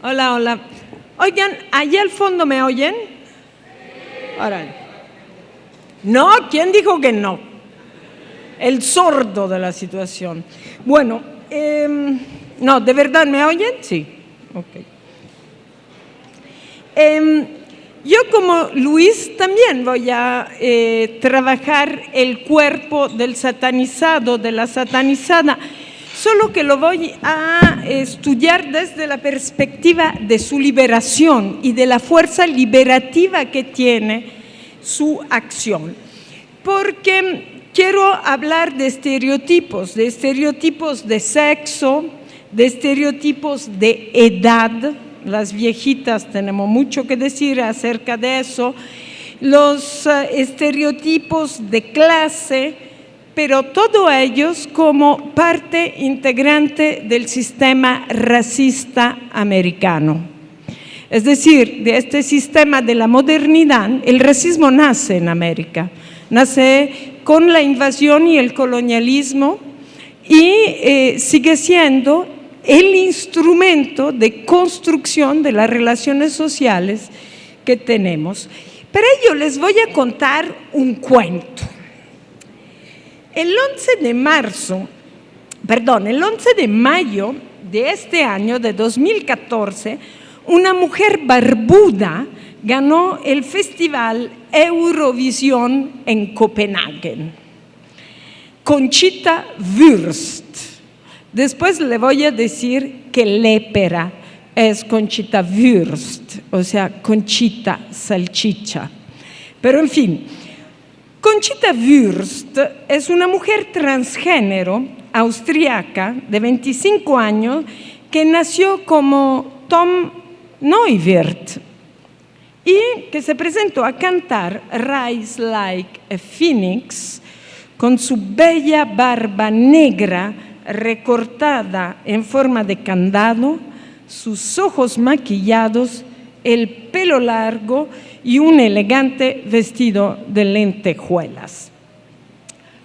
Hola, hola. Oigan, ¿allá al fondo me oyen? Órale. No, ¿quién dijo que no? El sordo de la situación. Bueno, no, ¿de verdad me oyen? Sí. Ok. Yo como Luis también voy a trabajar el cuerpo del satanizado, de la satanizada, solo que lo voy a estudiar desde la perspectiva de su liberación y de la fuerza liberativa que tiene su acción. Porque quiero hablar de estereotipos de sexo, de estereotipos de edad. Las viejitas tenemos mucho que decir acerca de eso, los estereotipos de clase, pero todos ellos como parte integrante del sistema racista americano. Es decir, de este sistema de la modernidad, el racismo nace en América, nace con la invasión y el colonialismo y sigue siendo el instrumento de construcción de las relaciones sociales que tenemos. Para ello les voy a contar un cuento. El 11 de mayo de este año, de 2014, una mujer barbuda ganó el Festival Eurovisión en Copenhague. Conchita Wurst. Después le voy a decir que lépera es Conchita Wurst, o sea, Conchita salchicha. Pero en fin, Conchita Wurst es una mujer transgénero austriaca de 25 años que nació como Tom Neuwirth y que se presentó a cantar Rise Like a Phoenix con su bella barba negra recortada en forma de candado, sus ojos maquillados, el pelo largo y un elegante vestido de lentejuelas.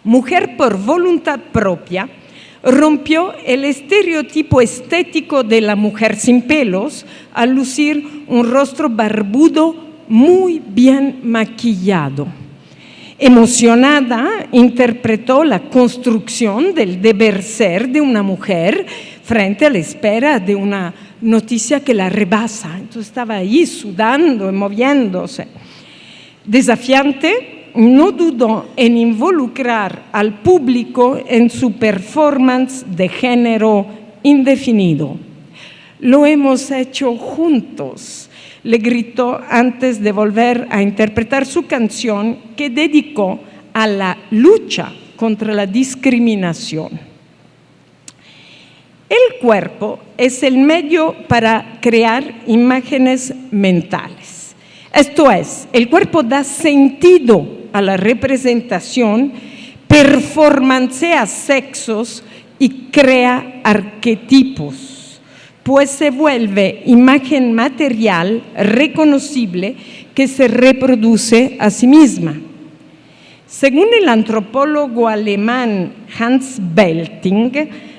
Mujer por voluntad propia, rompió el estereotipo estético de la mujer sin pelos al lucir un rostro barbudo muy bien maquillado. Emocionada, interpretó la construcción del deber ser de una mujer frente a la espera de una noticia que la rebasa. Entonces estaba ahí sudando y moviéndose. Desafiante, no dudó en involucrar al público en su performance de género indefinido. Lo hemos hecho juntos, le gritó antes de volver a interpretar su canción que dedicó a la lucha contra la discriminación. El cuerpo es el medio para crear imágenes mentales. Esto es, el cuerpo da sentido a la representación, performancea sexos y crea arquetipos, pues se vuelve imagen material reconocible que se reproduce a sí misma. Según el antropólogo alemán Hans Belting,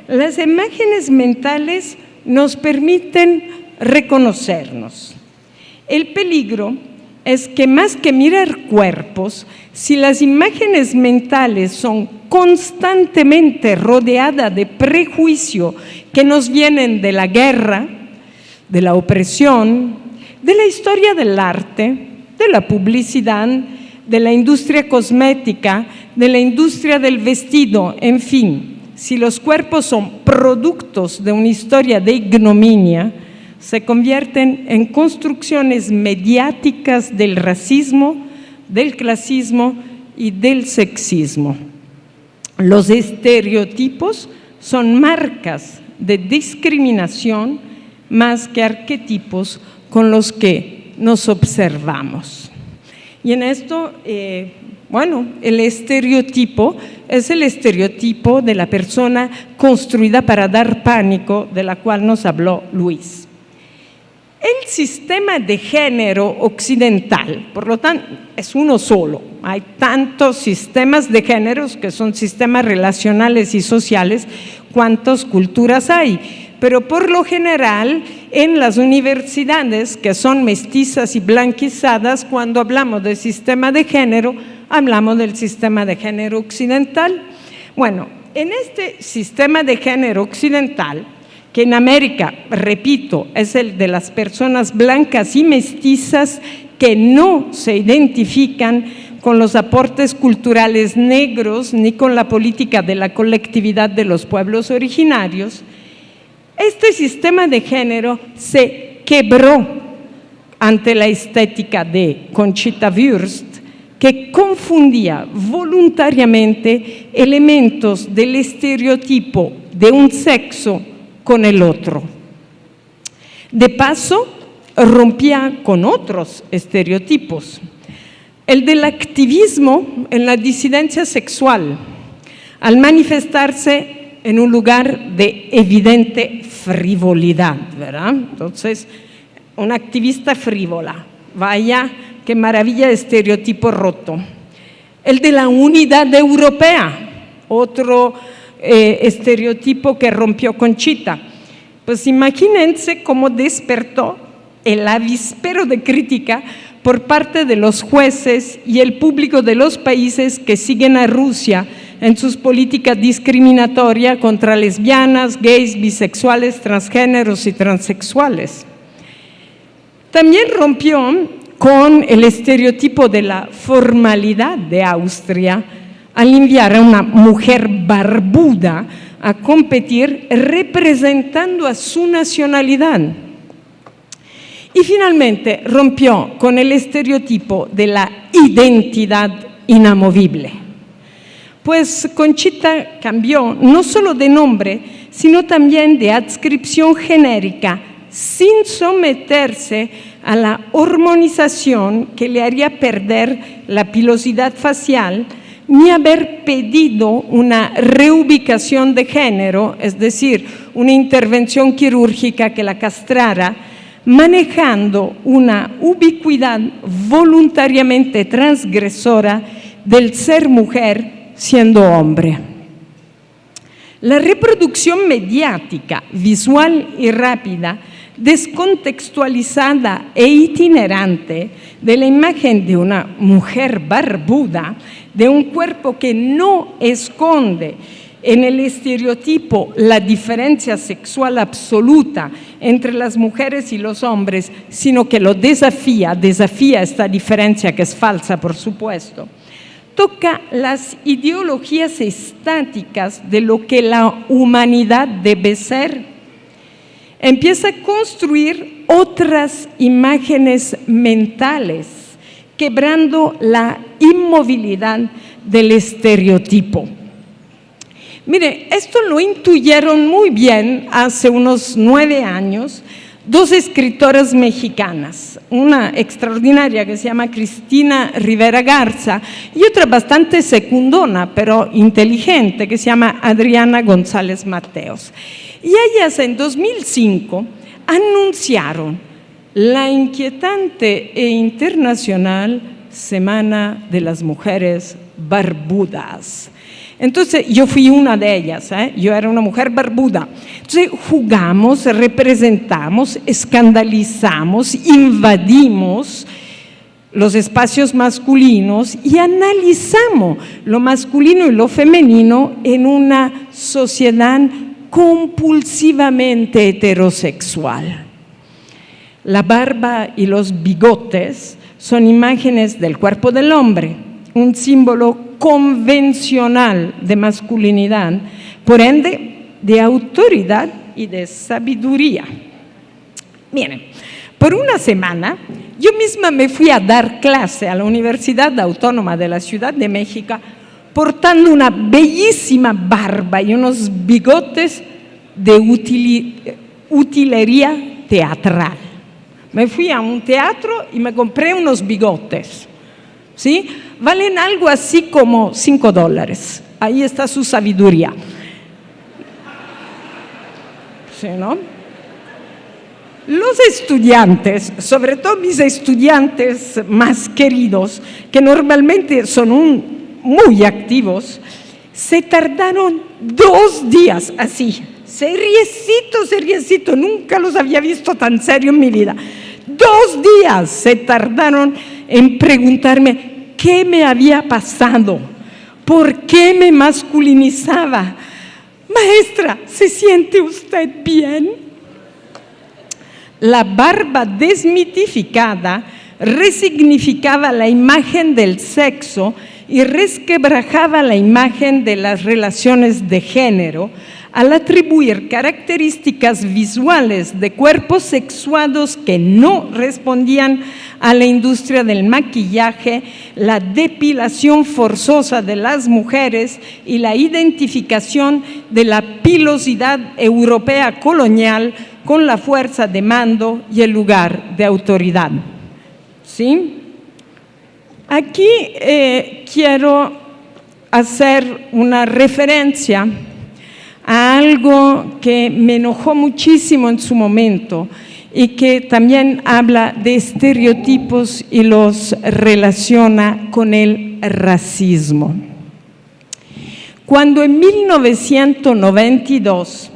las imágenes mentales nos permiten reconocernos. El peligro es que más que mirar cuerpos, si las imágenes mentales son constantemente rodeadas de prejuicio que nos vienen de la guerra, de la opresión, de la historia del arte, de la publicidad, de la industria cosmética, de la industria del vestido, en fin, si los cuerpos son productos de una historia de ignominia, se convierten en construcciones mediáticas del racismo, del clasismo y del sexismo. Los estereotipos son marcas de discriminación más que arquetipos con los que nos observamos. Y en esto, el estereotipo es el estereotipo de la persona construida para dar pánico, de la cual nos habló Luis. El sistema de género occidental, por lo tanto, es uno solo. Hay tantos sistemas de géneros que son sistemas relacionales y sociales, cuántas culturas hay. pero por lo general en las universidades que son mestizas y blanquizadas, cuando hablamos del sistema de género, hablamos del sistema de género occidental. Bueno, en este sistema de género occidental, que en América, repito, es el de las personas blancas y mestizas que no se identifican con los aportes culturales negros ni con la política de la colectividad de los pueblos originarios, este sistema de género se quebró ante la estética de Conchita Wurst, que confundía voluntariamente elementos del estereotipo de un sexo con el otro. De paso, rompía con otros estereotipos. El del activismo en la disidencia sexual, al manifestarse en un lugar de evidente frivolidad, ¿verdad? Entonces, una activista frívola, vaya, qué maravilla de estereotipo roto. El de la unidad europea, otro estereotipo que rompió Conchita. Pues imagínense cómo despertó el avispero de crítica por parte de los jueces y el público de los países que siguen a Rusia en sus políticas discriminatorias contra lesbianas, gays, bisexuales, transgéneros y transexuales. También rompió con el estereotipo de la formalidad de Austria al enviar a una mujer barbuda a competir representando a su nacionalidad. Y finalmente rompió con el estereotipo de la identidad inamovible. Pues Conchita cambió no solo de nombre, sino también de adscripción genérica, sin someterse a la hormonización que le haría perder la pilosidad facial, ni haber pedido una reubicación de género, es decir, una intervención quirúrgica que la castrara, manejando una ubicuidad voluntariamente transgresora del ser mujer siendo hombre. La reproducción mediática, visual y rápida, descontextualizada e itinerante de la imagen de una mujer barbuda, de un cuerpo que no esconde en el estereotipo la diferencia sexual absoluta entre las mujeres y los hombres, sino que lo desafía esta diferencia que es falsa, por supuesto. Toca las ideologías estáticas de lo que la humanidad debe ser. Empieza a construir otras imágenes mentales, quebrando la inmovilidad del estereotipo. Mire, esto lo intuyeron muy bien hace unos 9 años dos escritoras mexicanas, una extraordinaria que se llama Cristina Rivera Garza y otra bastante secundona, pero inteligente, que se llama Adriana González Mateos. Y ellas en 2005 anunciaron la inquietante e internacional Semana de las Mujeres Barbudas. Entonces, yo fui una de ellas, yo era una mujer barbuda. Entonces, jugamos, representamos, escandalizamos, invadimos los espacios masculinos y analizamos lo masculino y lo femenino en una sociedad compulsivamente heterosexual. La barba y los bigotes son imágenes del cuerpo del hombre, un símbolo convencional de masculinidad, por ende de autoridad y de sabiduría. Miren, por una semana yo misma me fui a dar clase a la Universidad Autónoma de la Ciudad de México portando una bellísima barba y unos bigotes de utilería teatral. Me fui a un teatro y me compré unos bigotes, ¿sí? Valen algo así como $5. Ahí está su sabiduría. ¿Sí, no? Los estudiantes, sobre todo mis estudiantes más queridos, que normalmente son muy activos, se tardaron 2 días así, seriecito, nunca los había visto tan serio en mi vida. 2 días se tardaron en preguntarme qué me había pasado, por qué me masculinizaba. Maestra, ¿se siente usted bien? La barba desmitificada resignificaba la imagen del sexo y resquebrajaba la imagen de las relaciones de género al atribuir características visuales de cuerpos sexuados que no respondían a la industria del maquillaje, la depilación forzosa de las mujeres y la identificación de la pilosidad europea colonial con la fuerza de mando y el lugar de autoridad. ¿Sí? Aquí quiero hacer una referencia a algo que me enojó muchísimo en su momento y que también habla de estereotipos y los relaciona con el racismo. Cuando en 1992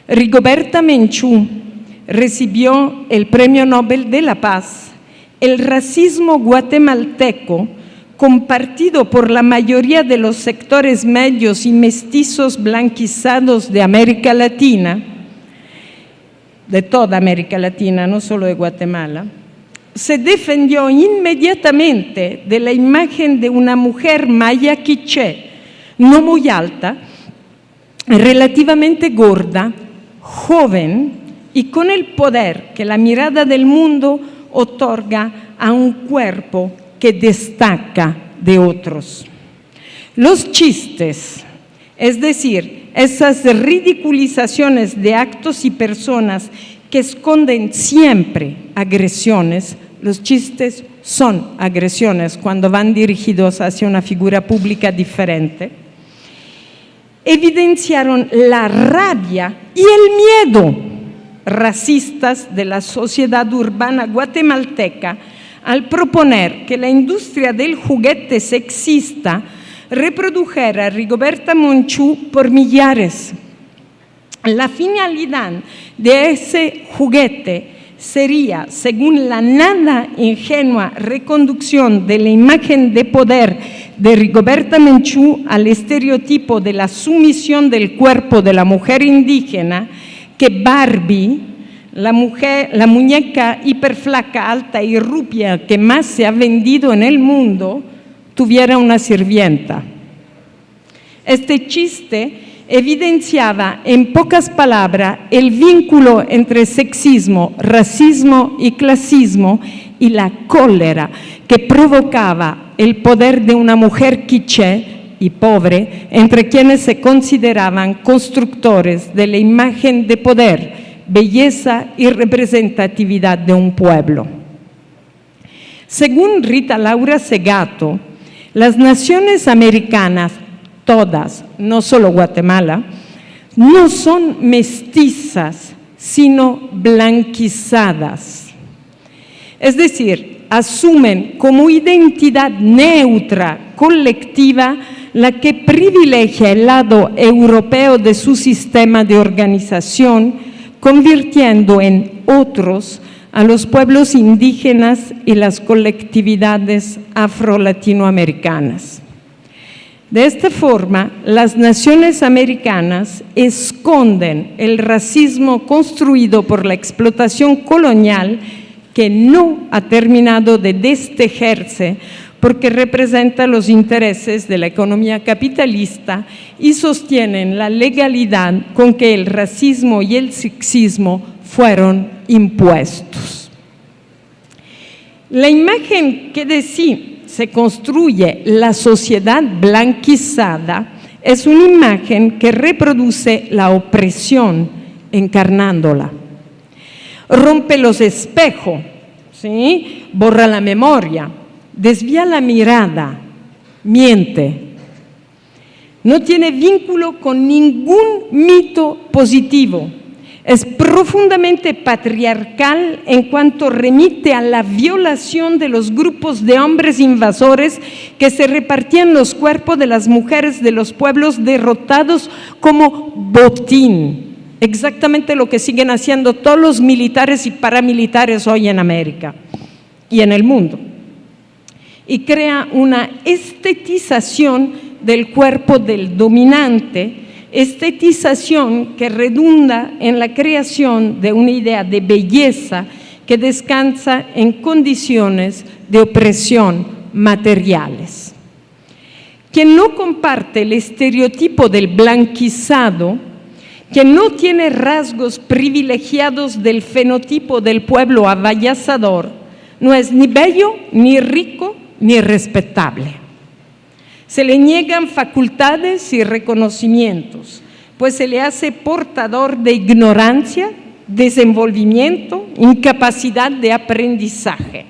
Rigoberta Menchú recibió el Premio Nobel de la Paz, el racismo guatemalteco, compartido por la mayoría de los sectores medios y mestizos blanquizados de América Latina, de toda América Latina, no solo de Guatemala, se defendió inmediatamente de la imagen de una mujer maya quiché, no muy alta, relativamente gorda, joven y con el poder que la mirada del mundo otorga a un cuerpo que destaca de otros. Los chistes, es decir, esas ridiculizaciones de actos y personas que esconden siempre agresiones, los chistes son agresiones cuando van dirigidos hacia una figura pública diferente, evidenciaron la rabia y el miedo racistas de la sociedad urbana guatemalteca al proponer que la industria del juguete sexista reprodujera a Rigoberta Menchú por millares. La finalidad de ese juguete sería, según la nada ingenua reconducción de la imagen de poder de Rigoberta Menchú al estereotipo de la sumisión del cuerpo de la mujer indígena, que Barbie, la muñeca hiperflaca, alta y rubia que más se ha vendido en el mundo, tuviera una sirvienta. Este chiste evidenciaba en pocas palabras el vínculo entre sexismo, racismo y clasismo y la cólera que provocaba el poder de una mujer quiché y pobre, entre quienes se consideraban constructores de la imagen de poder, belleza y representatividad de un pueblo. Según Rita Laura Segato, las naciones americanas, todas, no solo Guatemala, no son mestizas, sino blanquizadas. Es decir, asumen como identidad neutra, colectiva, la que privilegia el lado europeo de su sistema de organización, convirtiendo en otros a los pueblos indígenas y las colectividades afro-latinoamericanas. De esta forma, las naciones americanas esconden el racismo construido por la explotación colonial que no ha terminado de destejerse porque representa los intereses de la economía capitalista y sostienen la legalidad con que el racismo y el sexismo fueron impuestos. La imagen que de sí se construye la sociedad blanquizada es una imagen que reproduce la opresión encarnándola. Rompe los espejos, ¿sí? Borra la memoria, desvía la mirada, miente. No tiene vínculo con ningún mito positivo. Es profundamente patriarcal en cuanto remite a la violación de los grupos de hombres invasores que se repartían los cuerpos de las mujeres de los pueblos derrotados como botín. exactamente lo que siguen haciendo todos los militares y paramilitares hoy en América y en el mundo. Y crea una estetización del cuerpo del dominante, estetización que redunda en la creación de una idea de belleza que descansa en condiciones de opresión materiales. Quien no comparte el estereotipo del blanquizado, quien no tiene rasgos privilegiados del fenotipo del pueblo avallazador, no es ni bello, ni rico, ni respetable. Se le niegan facultades y reconocimientos, pues se le hace portador de ignorancia, desenvolvimiento, incapacidad de aprendizaje.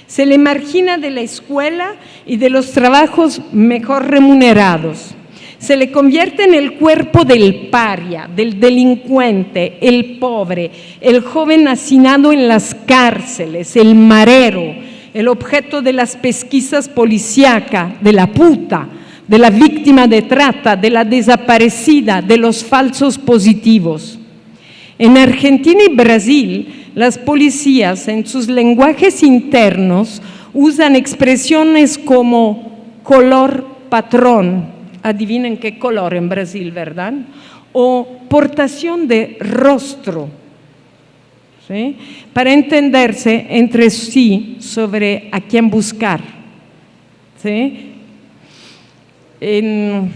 Se le margina de la escuela y de los trabajos mejor remunerados. Se le convierte en el cuerpo del paria, del delincuente, el pobre, el joven hacinado en las cárceles, el marero, el objeto de las pesquisas policíacas, de la puta, de la víctima de trata, de la desaparecida, de los falsos positivos. En Argentina y Brasil, las policías en sus lenguajes internos usan expresiones como color patrón, adivinen qué color en Brasil, ¿verdad? O portación de rostro, ¿sí? Para entenderse entre sí sobre a quién buscar, ¿sí? En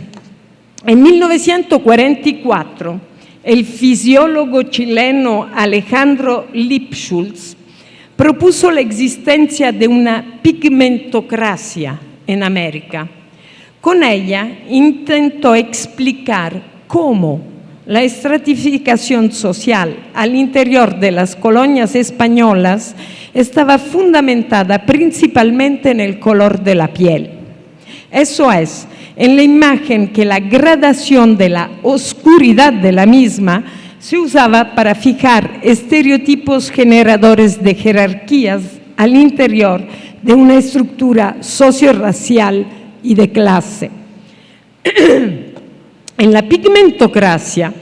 1944, el fisiólogo chileno Alejandro Lipschutz propuso la existencia de una pigmentocracia en América. Con ella intentó explicar cómo la estratificación social al interior de las colonias españolas estaba fundamentada principalmente en el color de la piel. Eso es, en la imagen que la gradación de la oscuridad de la misma se usaba para fijar estereotipos generadores de jerarquías al interior de una estructura socio-racial y de clase. En la pigmentocracia,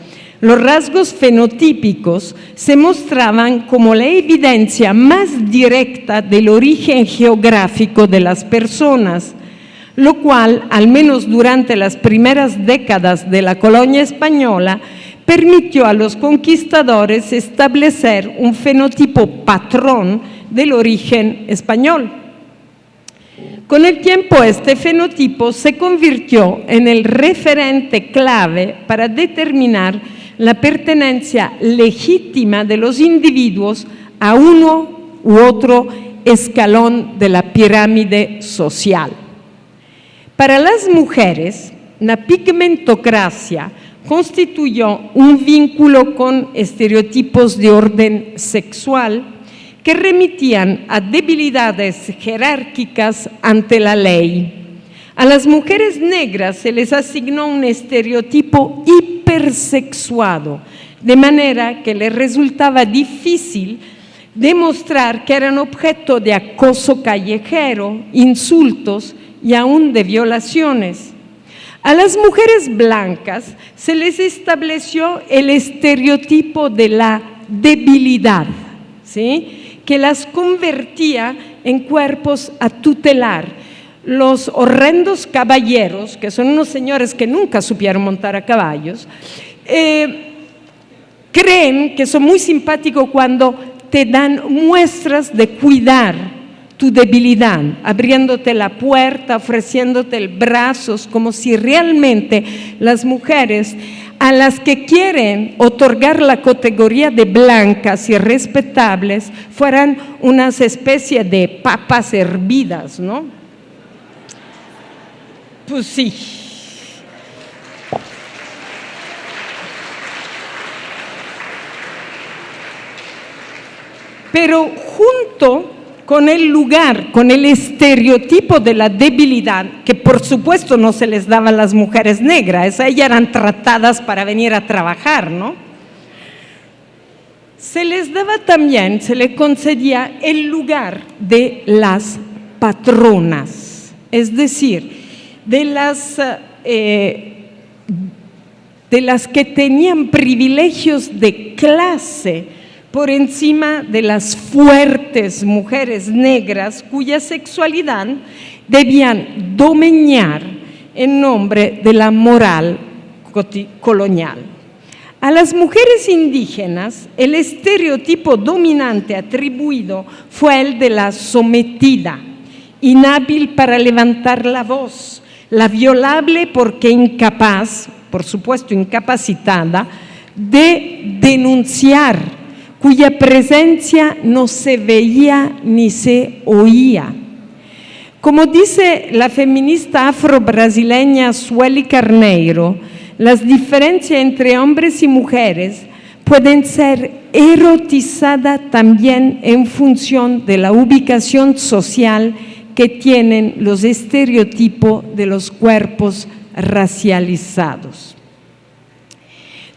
los rasgos fenotípicos se mostraban como la evidencia más directa del origen geográfico de las personas, lo cual, al menos durante las primeras décadas de la colonia española, permitió a los conquistadores establecer un fenotipo patrón del origen español. Con el tiempo, este fenotipo se convirtió en el referente clave para determinar la pertenencia legítima de los individuos a uno u otro escalón de la pirámide social. Para las mujeres, la pigmentocracia constituyó un vínculo con estereotipos de orden sexual que remitían a debilidades jerárquicas ante la ley. A las mujeres negras se les asignó un estereotipo hipersexuado, de manera que les resultaba difícil demostrar que eran objeto de acoso callejero, insultos y aún de violaciones. A las mujeres blancas se les estableció el estereotipo de la debilidad, ¿sí?, que las convertía en cuerpos a tutelar. Los horrendos caballeros, que son unos señores que nunca supieron montar a caballos, creen que son muy simpáticos cuando te dan muestras de cuidar tu debilidad, abriéndote la puerta, ofreciéndote el brazos, como si realmente las mujeres a las que quieren otorgar la categoría de blancas y respetables fueran unas especies de papas hervidas, ¿no? Pues sí. Pero junto con el lugar, con el estereotipo de la debilidad, que por supuesto no se les daba a las mujeres negras, ellas eran tratadas para venir a trabajar, ¿no? Se les daba también, se les concedía el lugar de las patronas, es decir, de las de las que tenían privilegios de clase por encima de las fuertes mujeres negras cuya sexualidad debían domeñar en nombre de la moral colonial. A las mujeres indígenas, el estereotipo dominante atribuido fue el de la sometida, inhábil para levantar la voz, la violable porque incapaz, por supuesto incapacitada, de denunciar, cuya presencia no se veía ni se oía. Como dice la feminista afro-brasileña Sueli Carneiro, las diferencias entre hombres y mujeres pueden ser erotizadas también en función de la ubicación social que tienen los estereotipos de los cuerpos racializados.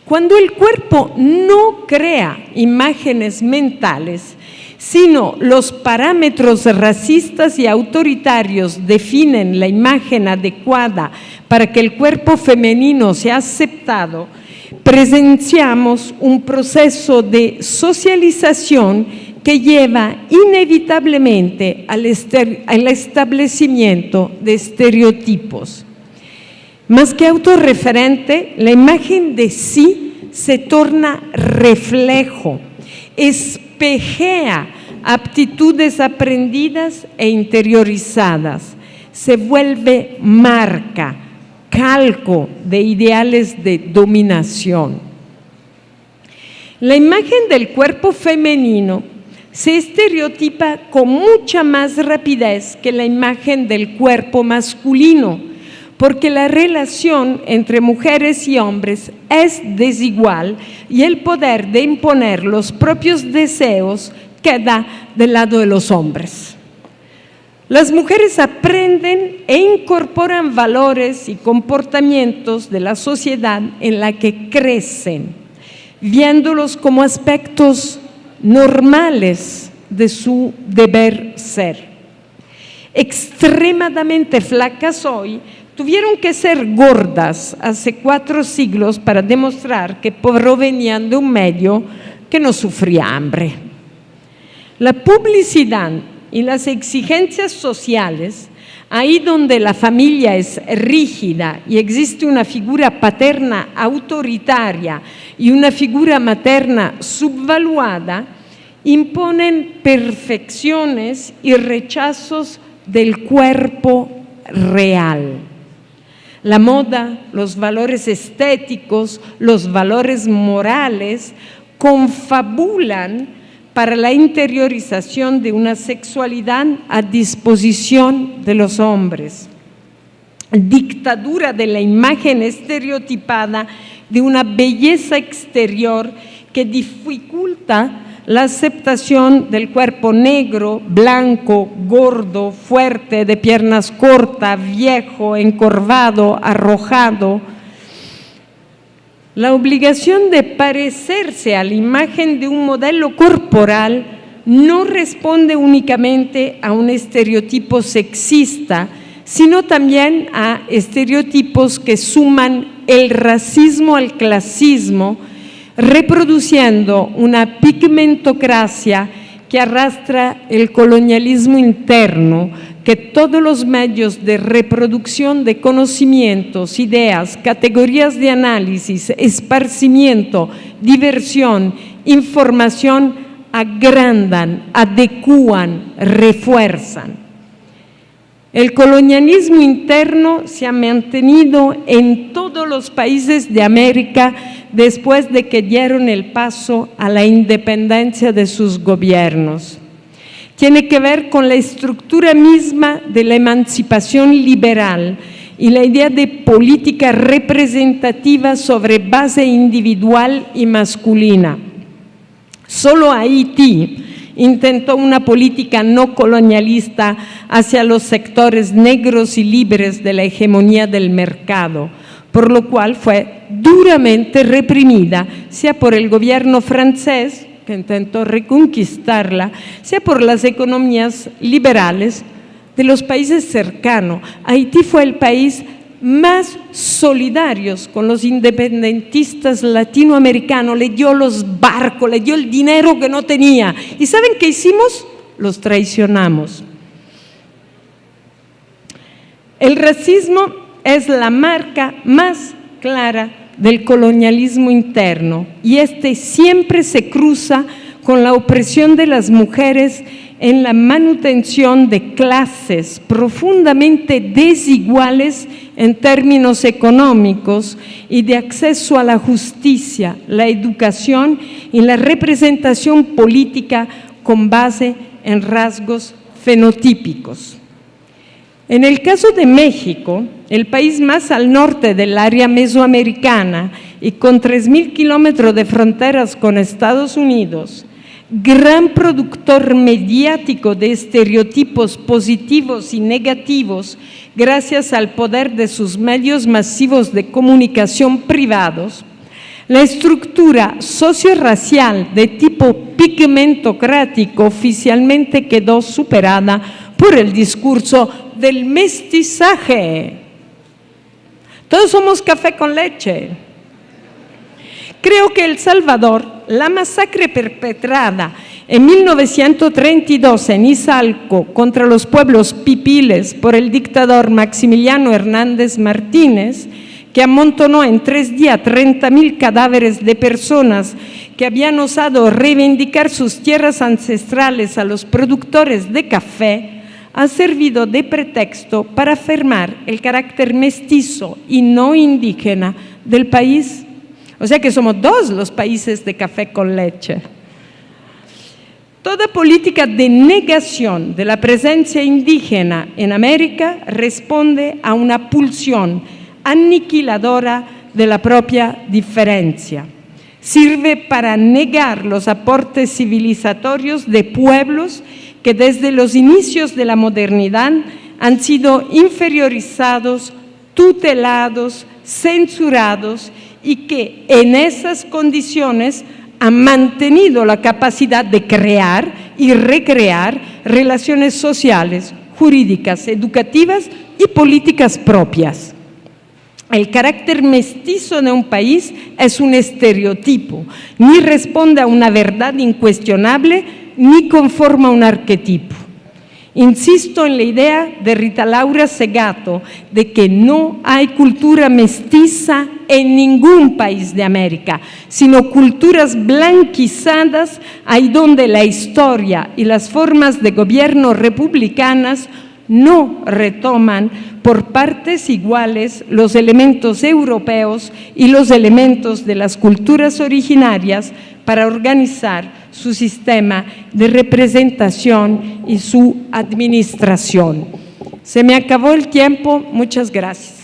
Cuando el cuerpo no crea imágenes mentales, sino los parámetros racistas y autoritarios definen la imagen adecuada para que el cuerpo femenino sea aceptado, presenciamos un proceso de socialización que lleva inevitablemente al establecimiento de estereotipos. Más que autorreferente, la imagen de sí se torna reflejo, espejea aptitudes aprendidas e interiorizadas, se vuelve marca, calco de ideales de dominación. La imagen del cuerpo femenino se estereotipa con mucha más rapidez que la imagen del cuerpo masculino, porque la relación entre mujeres y hombres es desigual y el poder de imponer los propios deseos queda del lado de los hombres. Las mujeres aprenden e incorporan valores y comportamientos de la sociedad en la que crecen, viéndolos como aspectos normales de su deber ser. Extremadamente flacas hoy, tuvieron que ser gordas hace 4 siglos para demostrar que provenían de un medio que no sufría hambre. La publicidad y las exigencias sociales, ahí donde la familia es rígida y existe una figura paterna autoritaria y una figura materna subvaluada, imponen perfecciones y rechazos del cuerpo real. La moda, los valores estéticos, los valores morales confabulan para la interiorización de una sexualidad a disposición de los hombres. Dictadura de la imagen estereotipada de una belleza exterior que dificulta la aceptación del cuerpo negro, blanco, gordo, fuerte, de piernas cortas, viejo, encorvado, arrojado. La obligación de parecerse a la imagen de un modelo corporal no responde únicamente a un estereotipo sexista, sino también a estereotipos que suman el racismo al clasismo, reproduciendo una pigmentocracia que arrastra el colonialismo interno, que todos los medios de reproducción de conocimientos, ideas, categorías de análisis, esparcimiento, diversión, información agrandan, adecúan, refuerzan. El colonialismo interno se ha mantenido en todos los países de América después de que dieron el paso a la independencia de sus gobiernos. Tiene que ver con la estructura misma de la emancipación liberal y la idea de política representativa sobre base individual y masculina. Solo Haití intentó una política no colonialista hacia los sectores negros y libres de la hegemonía del mercado, por lo cual fue duramente reprimida, sea por el gobierno francés, que intentó reconquistarla, sea por las economías liberales de los países cercanos. Haití fue el país más solidarios con los independentistas latinoamericanos, le dio los barcos, le dio el dinero que no tenía. ¿Y saben qué hicimos? Los traicionamos. El racismo es la marca más clara del colonialismo interno y este siempre se cruza con la opresión de las mujeres en la manutención de clases profundamente desiguales en términos económicos y de acceso a la justicia, la educación y la representación política con base en rasgos fenotípicos. En el caso de México, el país más al norte del área mesoamericana y con 3.000 kilómetros de fronteras con Estados Unidos, gran productor mediático de estereotipos positivos y negativos gracias al poder de sus medios masivos de comunicación privados, la estructura socio-racial de tipo pigmentocrático oficialmente quedó superada por el discurso del mestizaje. Todos somos café con leche. Creo que El Salvador, la masacre perpetrada en 1932 en Izalco contra los pueblos pipiles por el dictador Maximiliano Hernández Martínez, que amontonó en 3 días 30.000 cadáveres de personas que habían osado reivindicar sus tierras ancestrales a los productores de café, ha servido de pretexto para afirmar el carácter mestizo y no indígena del país. O sea que somos 2 los países de café con leche. Toda política de negación de la presencia indígena en América responde a una pulsión aniquiladora de la propia diferencia. Sirve para negar los aportes civilizatorios de pueblos que desde los inicios de la modernidad han sido inferiorizados, tutelados, censurados y que en esas condiciones han mantenido la capacidad de crear y recrear relaciones sociales, jurídicas, educativas y políticas propias. El carácter mestizo de un país es un estereotipo, ni responde a una verdad incuestionable, ni conforma un arquetipo. Insisto en la idea de Rita Laura Segato de que no hay cultura mestiza en ningún país de América, sino culturas blanquizadas ahí donde la historia y las formas de gobierno republicanas no retoman por partes iguales los elementos europeos y los elementos de las culturas originarias para organizar su sistema de representación y su administración. Se me acabó el tiempo, muchas gracias.